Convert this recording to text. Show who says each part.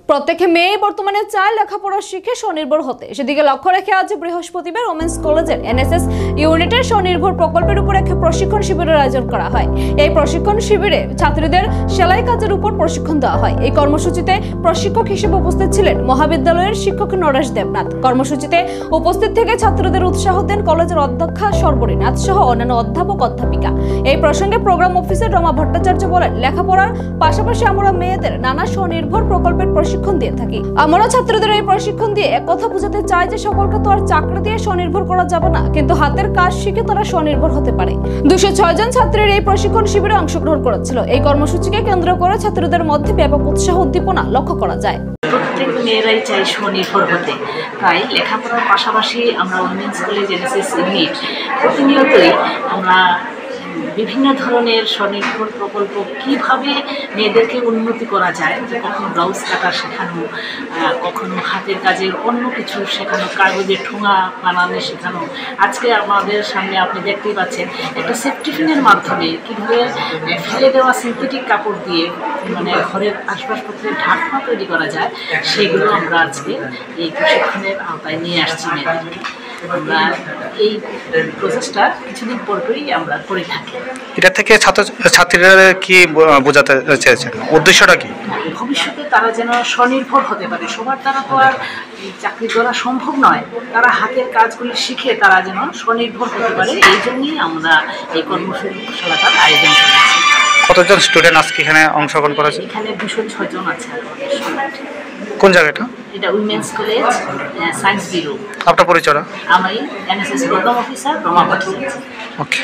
Speaker 1: প্রত্যেক মেয়ে বর্তমানে চায় লেখাপড়া শিখে স্বনির্ভর হতে। সেদিকে লক্ষ্য রেখে আজ বৃহস্পতিবার ওমেন্স কলেজের এনএসএস ইউনিটের স্বনির্ভর প্রকল্পের উপর এক প্রশিক্ষণ শিবিরের আয়োজন করা হয়। এই প্রশিক্ষণ শিবিরে ছাত্রীদের সেলাই কাজের উপর প্রশিক্ষণ দেওয়া হয়। এই কর্মসূচিতে প্রশিক্ষক হিসেবে উপস্থিত ছিলেন মহাবিদ্যালয়ের শিক্ষক নরেশ দেবনাথ। কর্মসূচিতে উপস্থিত থেকে ছাত্রদের উৎসাহ দেন কলেজের অধ্যক্ষা সর্বরী নাথ সহ অন্যান্য অধ্যাপক অধ্যাপিকা। এই প্রসঙ্গে প্রোগ্রাম অফিসার রমা ভট্টাচার্য বলেন, লেখাপড়ার পাশাপাশি আমরা মেয়েদের নানা স্বনির্ভর প্রকল্পের প্রশিক্ষণ দিয়ে থাকি। আমরা ছাত্রদের এই প্রশিক্ষণ দিয়ে এক কথা বোঝাতে চাই যে সকলকে তো আর চাকরি দিয়ে স্বনির্ভর করা যাবে না, কিন্তু হাতের কাজ শিখে তারা স্বনির্ভর হতে পারে। 206 জন ছাত্রের এই প্রশিক্ষণ শিবিরে অংশগ্রহণ করেছিল। এই কর্মসূচিকে কেন্দ্র করে ছাত্রদের মধ্যে ব্যাপক উৎসাহ উদ্দীপনা লক্ষ্য করা যায়।
Speaker 2: প্রত্যেক মেয়েরাই চাই স্বনির্ভর হতে, তাই লেখাপড়ার পাশাপাশি আমরা ওমেন্স কলেজ এনএসএস ইউনিট প্রতিনিয়তই আমরা বিভিন্ন ধরনের স্বনির্ভর প্রকল্প কিভাবে মেয়েদেরকে উন্নতি করা যায়, যে কখনো ব্লাউজ কাটা শেখানো, কখনো হাতের কাজের অন্য কিছু শেখানো, কাগজের ঠোঙা বানানো শেখানো। আজকে আমাদের সামনে আপনি দেখতেই পাচ্ছেন একটা সেফটিফিনের মাধ্যমে কীভাবে ফেলে দেওয়া সিনথেটিক কাপড় দিয়ে মানে ঘরের আসবাবপত্রের ঢাকনা তৈরি করা যায়, সেগুলো আমরা আজকে এই প্রশিক্ষণের আওতায় নিয়ে আসছি মেয়েদেরকে। আমরা এই প্রসেসটা কিছুদিন পরপরই আমরা করে থাকি।
Speaker 3: এটা থেকে ছাত্রছাত্রীরা কি বোঝাতে চেয়েছেন, উদ্দেশ্যটা কি?
Speaker 2: ভবিষ্যতে তারা যেন স্বনির্ভর হতে পারে। সবার দ্বারা তো আর চাকরি করা সম্ভব নয়, তারা হাতের কাজগুলি শিখে তারা যেন স্বনির্ভর হতে পারে, এই জন্যই আমরা এই কর্মশালাটার আয়োজন করেছি।
Speaker 3: কতজন স্টুডেন্ট আজকে এখানে অংশগ্রহণ করেছে?
Speaker 2: এখানে 206 জন আছে।
Speaker 3: কোন জায়গাটা?
Speaker 2: এটা উইমেন্স কলেজ সায়েন্স ব্যুরো।
Speaker 3: আপনার পরিচয়?
Speaker 2: আমি NSS programme officer Rama Bhattacharya.
Speaker 3: ওকে।